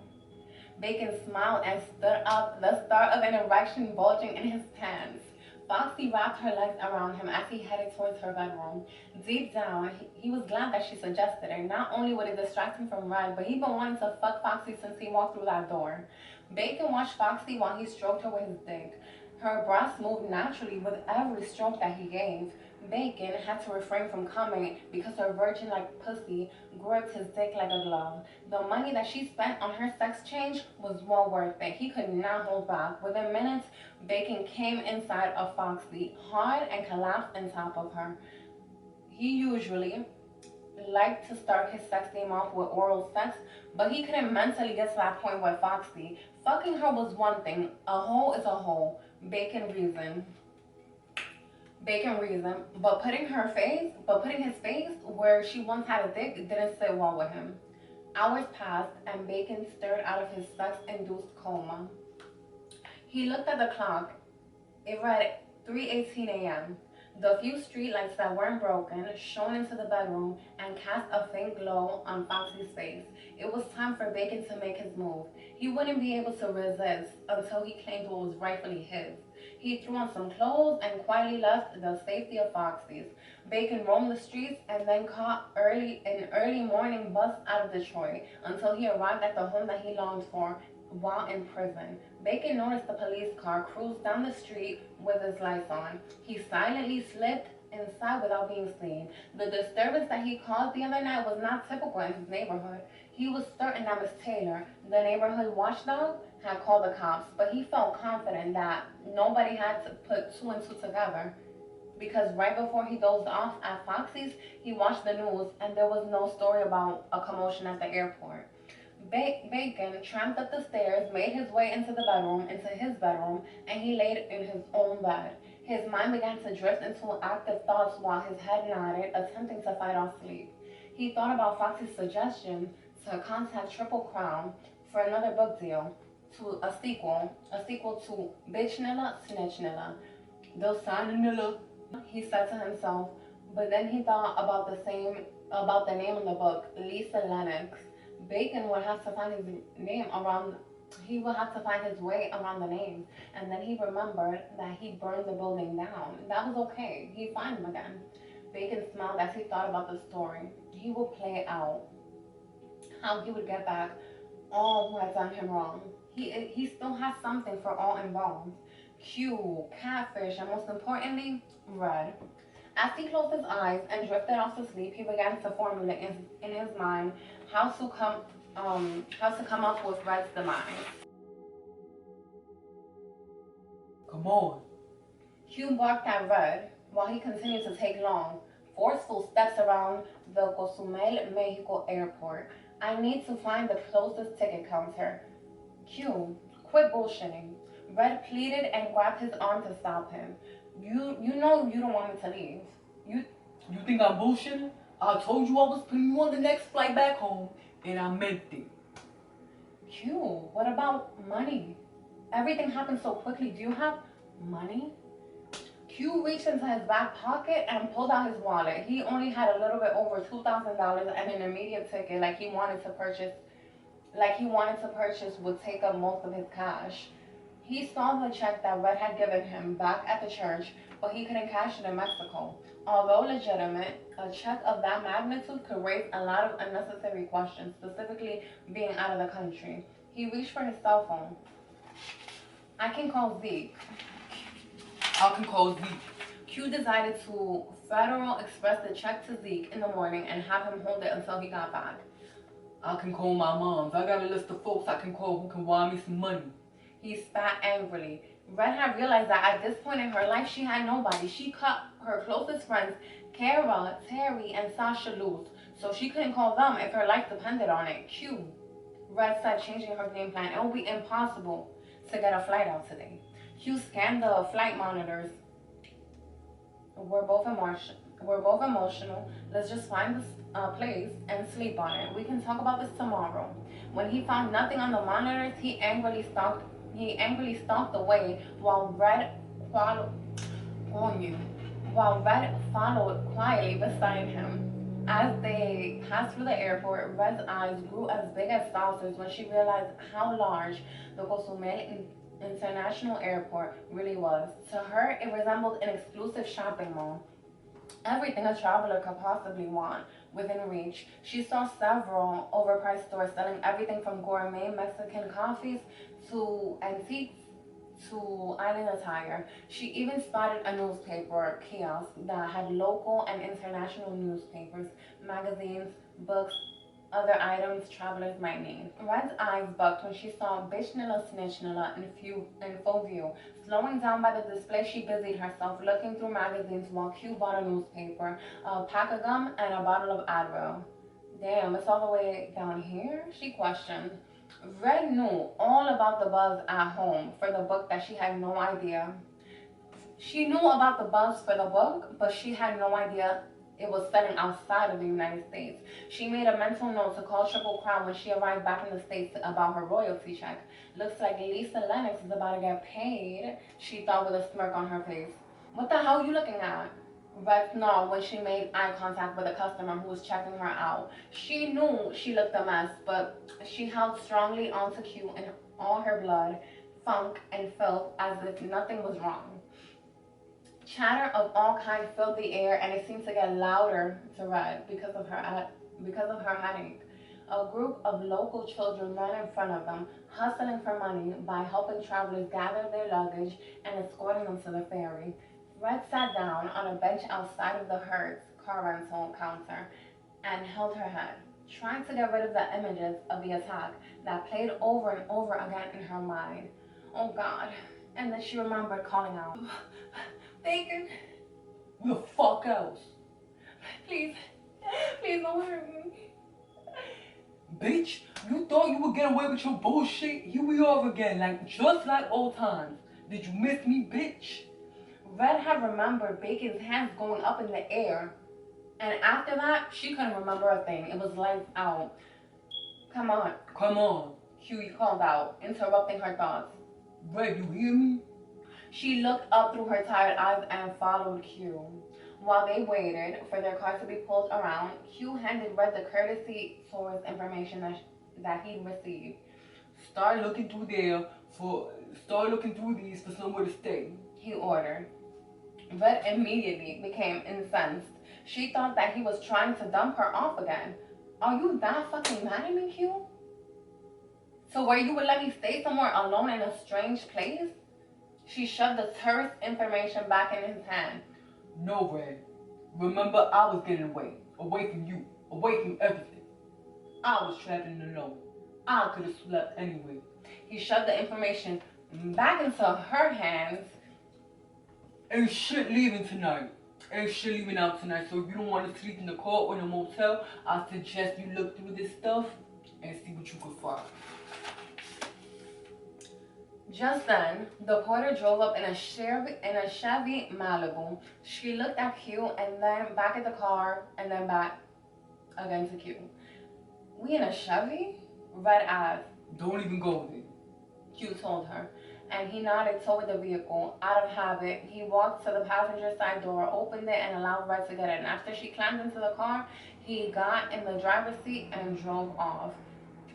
Bacon smiled and stood up, the start of an erection bulging in his pants. Foxy wrapped her legs around him as he headed towards her bedroom. Deep down, he was glad that she suggested it. Not only would it distract him from Red, but he'd been wanting to fuck Foxy since he walked through that door. Bacon watched Foxy while he stroked her with his dick. Her breasts moved naturally with every stroke that he gave. Bacon had to refrain from coming because her virgin-like pussy gripped his dick like a glove. The money that she spent on her sex change was well worth it. He could not hold back. Within minutes, Bacon came inside of Foxy, hard, and collapsed on top of her. He usually liked to start his sex game off with oral sex, but he couldn't mentally get to that point with Foxy. Fucking her was one thing. A hole is a hole. Bacon reasoned, but putting his face where she once had a dick didn't sit well with him. Hours passed and Bacon stirred out of his sex-induced coma. He looked at the clock. It read 3:18 a.m. The few streetlights that weren't broken shone into the bedroom and cast a faint glow on Foxy's face. It was time for Bacon to make his move. He wouldn't be able to resist until he claimed what was rightfully his. He threw on some clothes and quietly left the safety of Foxy's. Bacon roamed the streets and then caught an early morning bus out of Detroit until he arrived at the home that he longed for while in prison. Bacon noticed the police car cruise down the street with its lights on. He silently slipped inside without being seen. The disturbance that he caused the other night was not typical in his neighborhood. He was certain that Miss Taylor, the neighborhood watchdog, had called the cops, but he felt confident that nobody had to put two and two together because right before he dozed off at Foxy's, he watched the news and there was no story about a commotion at the airport. Bacon tramped up the stairs, made his way into his bedroom, and he laid in his own bed. His mind began to drift into active thoughts while his head nodded, attempting to fight off sleep. He thought about Foxy's suggestion to contact Triple Crown for another book deal, to a sequel to Bitch Nilla, Snitch Nilla. They'll sign a Nilla, he said to himself, but then he thought about the name of the book, Lisa Lennox. Bacon would have to find his name around he would have to find his way around the name. And then he remembered that he burned the building down. That was okay. He'd find him again. Bacon smiled as he thought about the story. He would play out how he would get back all who had done him wrong. He still has something for all involved. Q, Catfish, and most importantly, Red. As he closed his eyes and drifted off to sleep, he began to formulate in his mind how to come up with Red's demise. Come on. Q barked at Red while he continued to take long, forceful steps around the Cozumel, Mexico airport. I need to find the closest ticket counter. Q, quit bullshitting. Red pleaded and grabbed his arm to stop him. You know you don't want me to leave. You think I'm bullshitting? I told you I was putting you on the next flight back home, and I meant it. Q, what about money? Everything happened so quickly. Do you have money? Q reached into his back pocket and pulled out his wallet. He only had a little bit over $2,000 and an immediate ticket like he wanted to purchase would take up most of his cash. He saw the check that Red had given him back at the church, but he couldn't cash it in Mexico. Although legitimate, a check of that magnitude could raise a lot of unnecessary questions, specifically being out of the country. He reached for his cell phone. I can call Zeke. I can call Zeke. Q decided to Federal Express the check to Zeke in the morning and have him hold it until he got back. I can call my moms. I got a list of folks I can call who can wire me some money. He spat angrily. Red had realized that at this point in her life, she had nobody. She cut her closest friends, Kara, Terry, and Sasha loose, so she couldn't call them if her life depended on it. Q. Red said, changing her game plan. It will be impossible to get a flight out today. Q scanned the flight monitors. We're both emotional. Let's just find this place and sleep on it. We can talk about this tomorrow. When he found nothing on the monitors, he angrily stalked away while Red followed quietly beside him. As they passed through the airport, Red's eyes grew as big as saucers when she realized how large the Cozumel International Airport really was. To her, it resembled an exclusive shopping mall. Everything a traveler could possibly want within reach. She saw several overpriced stores selling everything from gourmet Mexican coffees to antiques to island attire. She even spotted a newspaper kiosk that had local and international newspapers, magazines, books, other items travelers might need. Red's eyes bucked when she saw Bitch Nilla Snitch Nilla in full view. Slowing down by the display, she busied herself looking through magazines while Q bought a newspaper, a pack of gum, and a bottle of Advil. Damn, it's all the way down here? She questioned. Red knew all about the buzz at home for the book that she had no idea. She knew about the buzz for the book, but she had no idea it was selling outside of the United States. She made a mental note to call Triple Crown when she arrived back in the States about her royalty check. Looks like Lisa Lennox is about to get paid, she thought with a smirk on her face. What the hell are you looking at? Red snarled when she made eye contact with a customer who was checking her out. She knew she looked a mess, but she held strongly onto Q in all her blood, funk, and filth as if nothing was wrong. Chatter of all kinds filled the air, and it seemed to get louder to Red because of her headache. A group of local children ran in front of them, hustling for money by helping travelers gather their luggage and escorting them to the ferry. Red sat down on a bench outside of the Hertz car rental counter and held her head. trying to get rid of the images of the attack that played over and over again in her mind. Oh God. And then she remembered calling out, Bacon, Who the fuck else? please, please don't hurt me. Bitch, you thought you would get away with your bullshit? Here we are again, just like old times. Did you miss me, bitch? Red had remembered Bacon's hands going up in the air. And after that, she couldn't remember a thing. It was lights out. Come on. Come on. Huey called out, interrupting her thoughts. Red, you hear me? She looked up through her tired eyes and followed Q. While they waited for their car to be pulled around, Q handed Red the courtesy source information that he'd received. Start looking through these for somewhere to stay, he ordered. Red immediately became incensed. She thought that he was trying to dump her off again. Are you that fucking mad at me, Q? So where you would let me stay somewhere alone in a strange place? She shoved the terse information back in his hand. No, Red. Remember, I was getting away from you, away from everything. I was traveling alone. I could have slept anyway. He shoved the information back into her hands. Ain't shit leaving tonight. Ain't shit leaving out tonight. So if you don't want to sleep in the car or in a motel, I suggest you look through this stuff and see what you can find. Just then, the porter drove up in a Chevy Malibu. She looked at Q and then back at the car and then back again to Q. We in a Chevy? Red asked. Don't even go there. Q told her, and he nodded toward the vehicle. Out of habit, he walked to the passenger side door, opened it, and allowed Red to get in. After she climbed into the car, he got in the driver's seat and drove off,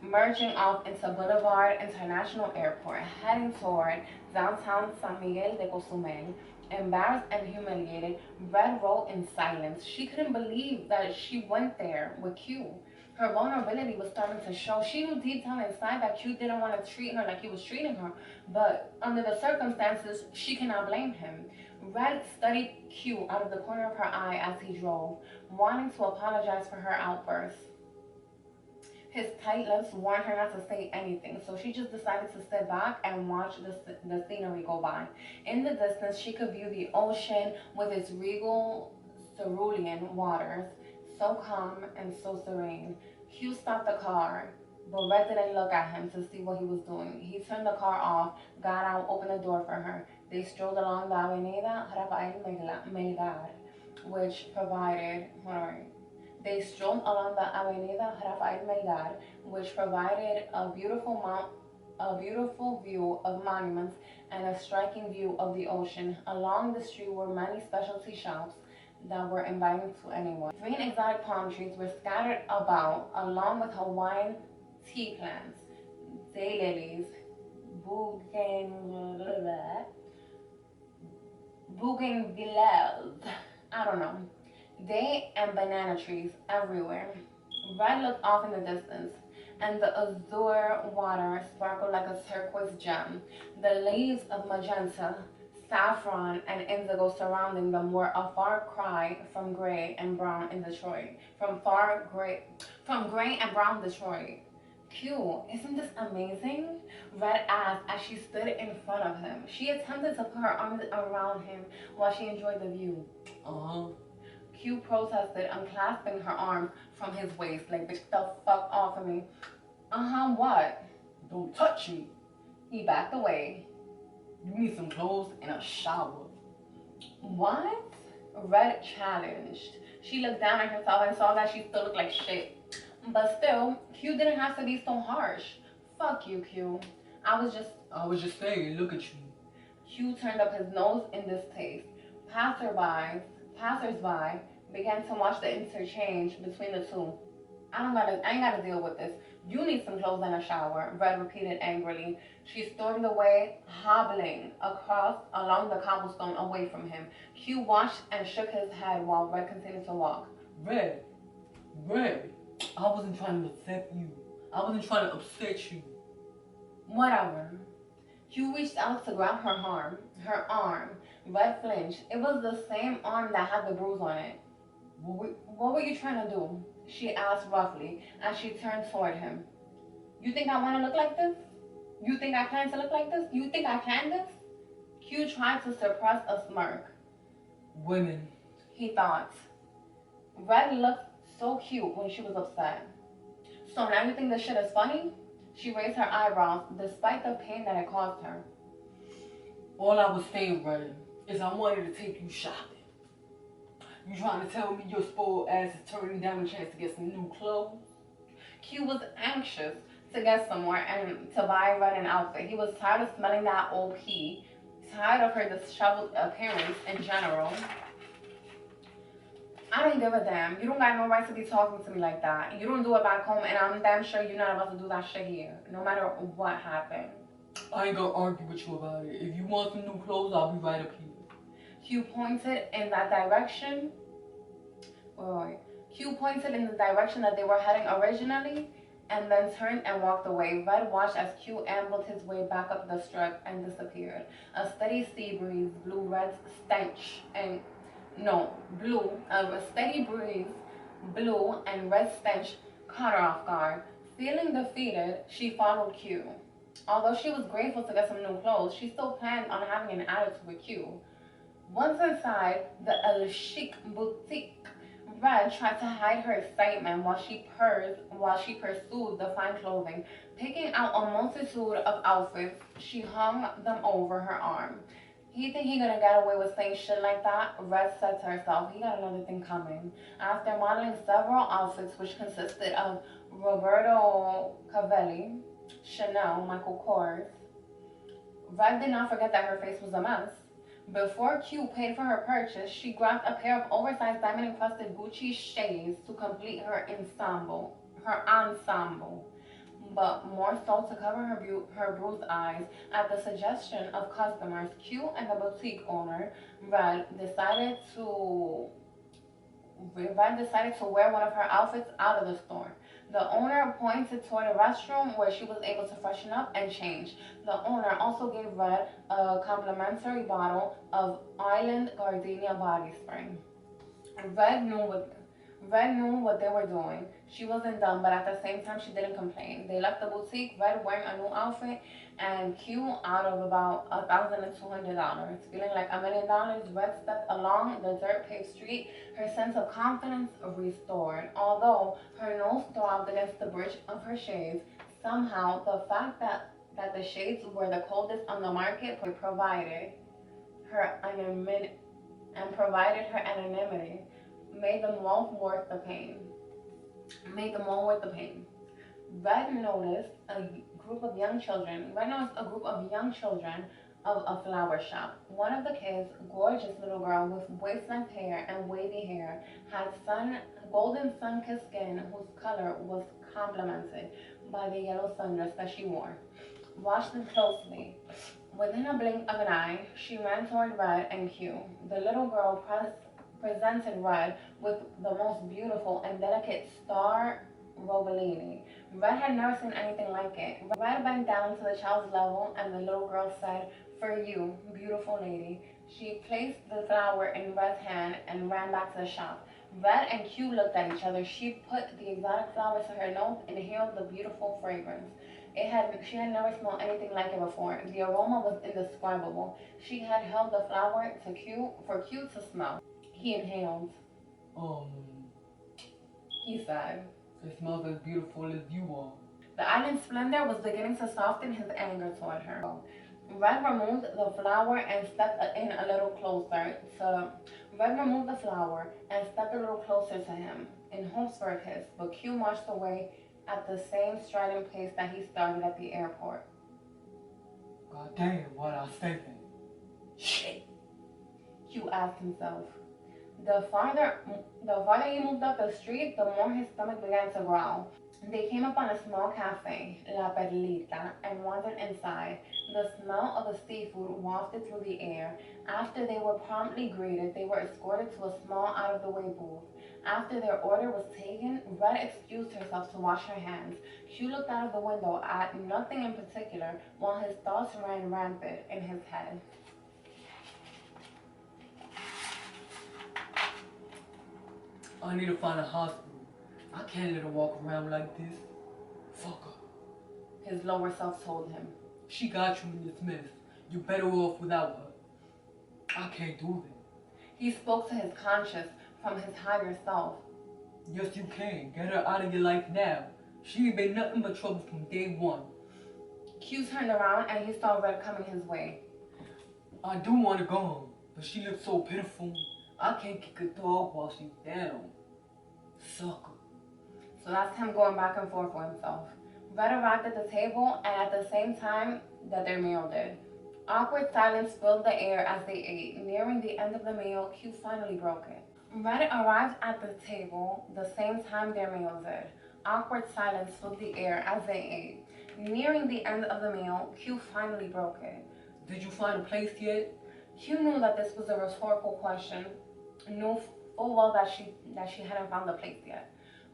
merging off into Boulevard International Airport, heading toward downtown San Miguel de Cozumel. Embarrassed and humiliated, Red rode in silence. She couldn't believe that she went there with Q. Her vulnerability was starting to show. She knew deep down inside that Q didn't want to treat her like he was treating her, but under the circumstances, she cannot blame him. Red studied Q out of the corner of her eye as he drove, wanting to apologize for her outburst. His tight lips warned her not to say anything, so she just decided to sit back and watch the scenery go by. In the distance, she could view the ocean with its regal cerulean waters, so calm and so serene. Q stopped the car, but Red didn't look at him to see what he was doing. He turned the car off, got out, opened the door for her. They strolled along the Avenida Rafael Melgar, which provided... They strolled along the Avenida Rafael Melgar, which provided a beautiful view of monuments and a striking view of the ocean. Along the street were many specialty shops that were inviting to anyone. Green exotic palm trees were scattered about, along with Hawaiian tea plants, daylilies, bougainvilleas, I don't know, day and banana trees everywhere. Red looked off in the distance, and the azure water sparkled like a turquoise gem. The leaves of magenta, saffron, and indigo surrounding them were a far cry from gray and brown in Detroit. From gray and brown Detroit. Q, isn't this amazing? Red asked as she stood in front of him. She attempted to put her arms around him while she enjoyed the view. Q protested, unclasping her arms from his waist, like, bitch, the fuck off of me. What? Don't touch me. He backed away. You need some clothes and a shower. What? Red challenged. She looked down at herself and saw that she still looked like shit. But still, Q didn't have to be so harsh. Fuck you, Q. I was just saying, look at you. Q turned up his nose in distaste. Passers-by began to watch the interchange between the two. I ain't gotta deal with this. You need some clothes and a shower, Red repeated angrily. She stormed away, hobbling along the cobblestone away from him. Q watched and shook his head while Red continued to walk. Red, I wasn't trying to upset you. I wasn't trying to upset you. Whatever. Q reached out to grab her arm. Red flinched. It was the same arm that had the bruise on it. What were you trying to do? she asked roughly as she turned toward him. You think I want to look like this? You think I plan to look like this? You think I planned this? Q tried to suppress a smirk. Women, he thought. Red looked so cute when she was upset. So now you think this shit is funny? She raised her eyebrows despite the pain that it caused her. all I was saying, Red, is I wanted to take you shopping. You trying to tell me your spoiled ass is turning down a chance to get some new clothes? Q was anxious to get somewhere and to buy Red an outfit. He was tired of smelling that old pee, tired of her disheveled appearance in general. I don't give a damn. You don't got no right to be talking to me like that. You don't do it back home, and I'm damn sure you're not about to do that shit here, no matter what happened. I ain't gonna argue with you about it. If you want some new clothes, I'll be right up here. Q pointed in that direction. Wait. Q pointed in the direction that they were heading originally, and then turned and walked away. Red watched as Q ambled his way back up the strip and disappeared. A steady sea breeze blew Red's stench and a steady breeze blew and Red stench caught her off guard. Feeling defeated, she followed Q. Although she was grateful to get some new clothes, she still planned on having an attitude with Q. Once inside the El Chic boutique, Red tried to hide her excitement while she pursued the fine clothing. Picking out a multitude of outfits, she hung them over her arm. He think he gonna get away with saying shit like that? Red said to herself, he got another thing coming. After modeling several outfits which consisted of Roberto Cavalli, Chanel, Michael Kors, Red did not forget that her face was a mess. Before Q paid for her purchase, she grabbed a pair of oversized diamond-encrusted Gucci shades to complete her ensemble. But more so to cover her bruised eyes. At the suggestion of customers, Q and the boutique owner, Red decided to wear one of her outfits out of the store. The owner pointed toward a restroom where she was able to freshen up and change. The owner also gave Red a complimentary bottle of Island Gardenia body spray. Red knew what they were doing. She wasn't dumb, but at the same time, she didn't complain. They left the boutique, Red wearing a new outfit, and Q out of about $1,200. Feeling like $1 million, Red stepped along the dirt-paved street, her sense of confidence restored. Although her nose throbbed against the bridge of her shades, somehow the fact that the shades were the coldest on the market provided her anonymity made them all worth the pain. Red noticed a group of young children of a flower shop. One of the kids, gorgeous little girl with waist-length hair and wavy hair, had golden sun-kissed skin whose color was complemented by the yellow sundress that she wore. Watched them closely. Within a blink of an eye, she ran toward Red and Q. The little girl presented Red with the most beautiful and delicate star Robellini. Red had never seen anything like it. Red bent down to the child's level and the little girl said, "For you, beautiful lady." She placed the flower in Red's hand and ran back to the shop. Red and Q looked at each other. She put the exotic flower to her nose and inhaled the beautiful fragrance. She had never smelled anything like it before. The aroma was indescribable. She had held the flower for Q to smell. He inhaled. Um, He said, it smells as beautiful as you are. The island's splendor was beginning to soften his anger toward her. Red removed the flower and stepped in a little closer to him in hopes for a kiss, but Q marched away at the same strident pace that he started at the airport. God damn, what I was thinking. Shit, Q asked himself. The farther he moved up the street, the more his stomach began to growl. They came upon a small cafe, La Perlita, and wandered inside. The smell of the seafood wafted through the air. After they were promptly greeted, they were escorted to a small out-of-the-way booth. After their order was taken, Red excused herself to wash her hands. Q looked out of the window at nothing in particular, while his thoughts ran rampant in his head. I need to find a hospital. I can't let her walk around like this. Fuck her. His lower self told him. She got you in this mess. You're better off without her. I can't do that. He spoke to his conscience from his higher self. Yes, you can. Get her out of your life now. She ain't been nothing but trouble from day one. Q turned around and he saw Red coming his way. I do want to go home, but she looks so pitiful. I can't kick a dog while she's down. Sucker. So that's him going back and forth with himself. Red arrived at the table and at the same time that their meal did. Awkward silence filled the air as they ate. Nearing the end of the meal, Q finally broke it. Red arrived at the table the same time their meal did. Awkward silence filled the air as they ate. Nearing the end of the meal, Q finally broke it. Did you find a place yet? Q knew that this was a rhetorical question. Knew full well that she hadn't found the place yet.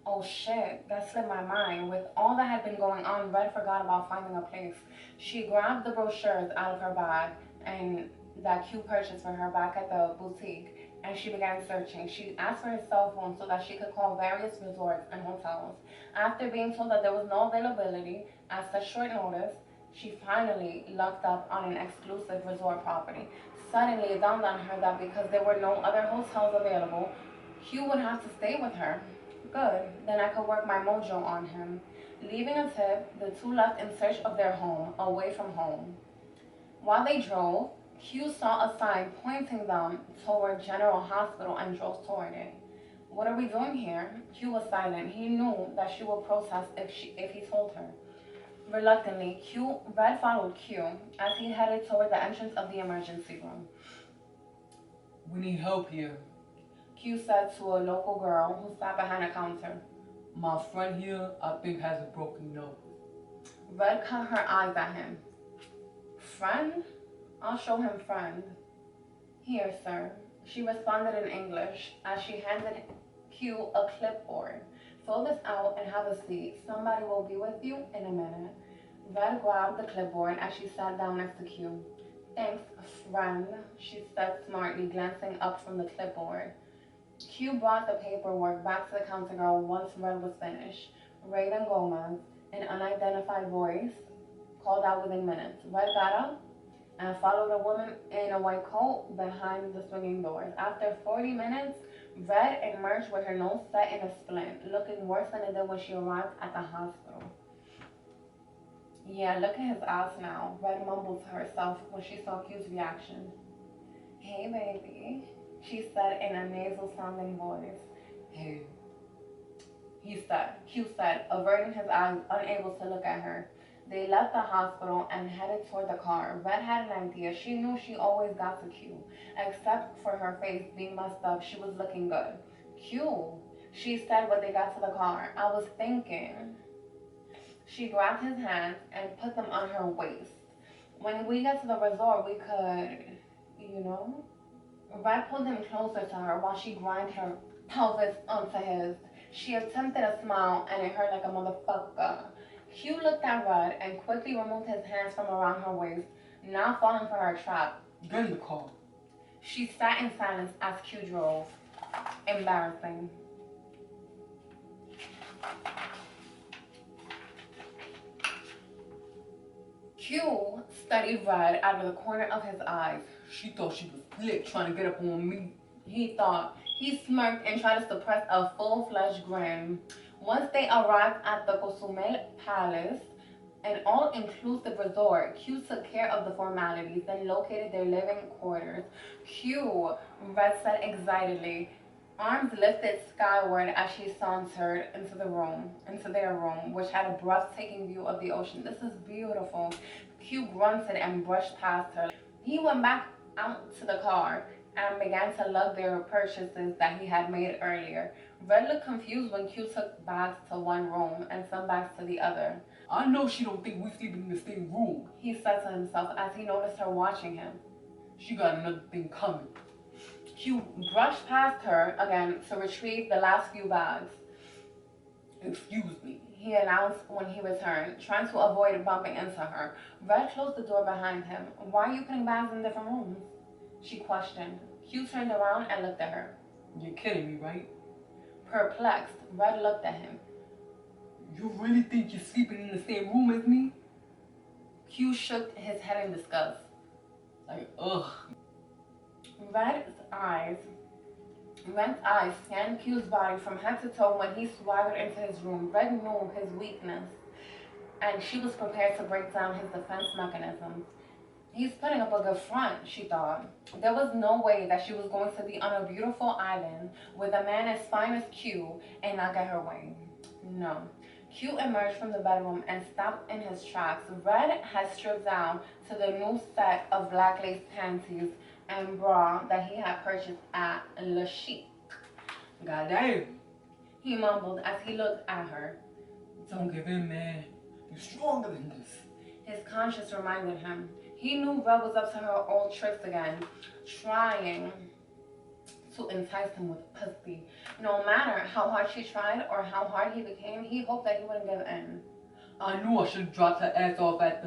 Oh shit, that slipped my mind. With all that had been going on, Red forgot about finding a place. She grabbed the brochures out of her bag and that Q purchased for her back at the boutique, and she began searching. She asked for his cell phone so that she could call various resorts and hotels. After being told that there was no availability at such short notice, she finally lucked up on an exclusive resort property. Suddenly it dawned on her that because there were no other hotels available, Q would have to stay with her. Good, then I could work my mojo on him. Leaving a tip, the two left in search of their home, away from home. While they drove, Q saw a sign pointing them toward General Hospital and drove toward it. What are we doing here? Q was silent. He knew that she would protest if he told her. Reluctantly, Red followed Q as he headed toward the entrance of the emergency room. We need help here. Q said to a local girl who sat behind a counter. My friend here, I think, has a broken nose. Red cut her eyes at him. Friend? I'll show him friend. Here, sir. She responded in English as she handed Q a clipboard. Fill this out and have a seat. Somebody will be with you in a minute. Red grabbed the clipboard as she sat down next to Q. Thanks, friend, she said smartly, glancing up from the clipboard. Q brought the paperwork back to the counter girl once Red was finished. Raiden Gomez, an unidentified voice, called out within minutes. Red got up and followed a woman in a white coat behind the swinging doors. After 40 minutes, Red emerged with her nose set in a splint, looking worse than it did when she arrived at the hospital. Yeah, look at his ass now, Red mumbled to herself when she saw Q's reaction. Hey, baby, she said in a nasal-sounding voice. Hey. Q said, averting his eyes, unable to look at her. They left the hospital and headed toward the car. Red had an idea. She knew she always got to Q. Except for her face being messed up, she was looking good. Q, she said when they got to the car. I was thinking. She grabbed his hands and put them on her waist. When we get to the resort, we could, you know? Red pulled him closer to her while she grinded her pelvis onto his. She attempted a smile and it hurt like a motherfucker. Q looked at Red and quickly removed his hands from around her waist, not falling for her trap. Get in the car. She sat in silence as Q drove. Embarrassing. Q studied Red out of the corner of his eyes. She thought she was slick trying to get up on me. He thought. He smirked and tried to suppress a full-fledged grin. Once they arrived at the Cozumel Palace, an all-inclusive resort, Q took care of the formalities, then located their living quarters. Q, Red said excitedly, arms lifted skyward as she sauntered into their room, which had a breathtaking view of the ocean. This is beautiful. Q grunted and brushed past her. He went back out to the car and began to lug their purchases that he had made earlier. Red looked confused when Q took bags to one room and some bags to the other. I know she don't think we sleeping in the same room, he said to himself as he noticed her watching him. She got another thing coming. Q brushed past her again to retrieve the last few bags. Excuse me, he announced when he returned, trying to avoid bumping into her. Red closed the door behind him. Why are you putting bags in different rooms? She questioned. Q turned around and looked at her. You're kidding me, right? Perplexed, Red looked at him. You really think you're sleeping in the same room as me? Q shook his head in disgust. Like, ugh. Red's eyes scanned Q's body from head to toe when he swaggered into his room. Red knew his weakness, and she was prepared to break down his defense mechanisms. He's putting up a good front, she thought. There was no way that she was going to be on a beautiful island with a man as fine as Q and not get her way. No. Q emerged from the bedroom and stopped in his tracks. Red had stripped down to the new set of black lace panties and bra that he had purchased at Le Chic. Goddamn. He mumbled as he looked at her. Don't give in, man. You're stronger than this. His conscience reminded him. He knew Red was up to her old tricks again, trying to entice him with pussy. No matter how hard she tried or how hard he became, he hoped that he wouldn't give in. I knew I should have dropped her ass off at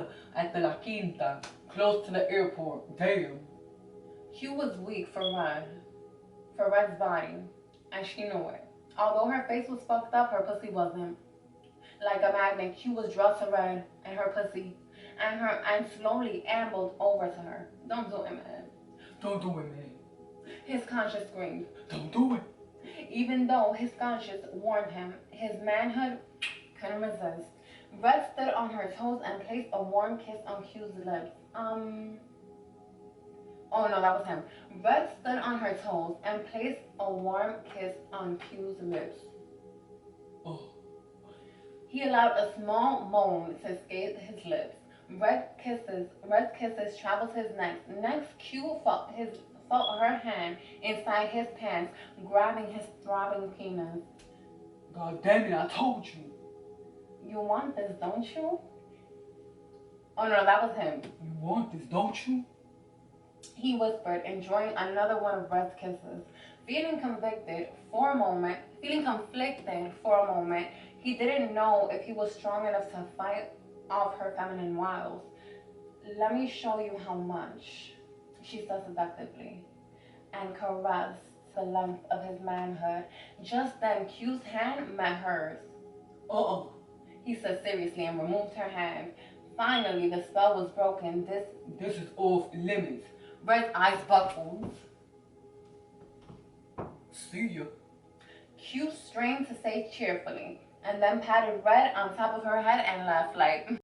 the La Quinta, close to the airport. Damn. Q was weak for Red's body, and she knew it. Although her face was fucked up, her pussy wasn't. Like a magnet, Q was drawn to Red and her pussy, and slowly ambled over to her. Don't do it, man. Don't do it, man. His conscience screamed. Don't do it. Even though his conscience warned him, his manhood couldn't resist. Red stood on her toes and placed a warm kiss on Q's lips. Oh no, that was him. Red stood on her toes and placed a warm kiss on Q's lips. Oh. He allowed a small moan to escape his lips. Red's kisses traveled his neck. Next, Q felt her hand inside his pants, grabbing his throbbing penis. God damn it, I told you. You want this, don't you? Oh no, that was him. You want this, don't you? He whispered, enjoying another one of Red's kisses. Feeling conflicted for a moment, he didn't know if he was strong enough to fight off her feminine wiles. Let me show you how much, she said seductively, and caressed the length of his manhood. Just then, Q's hand met hers. Uh-oh, he said seriously and removed her hand. Finally, the spell was broken. This is off limits. Red's eyes buckled. See ya. Q strained to say cheerfully, and then patted Red on top of her head and laughed like...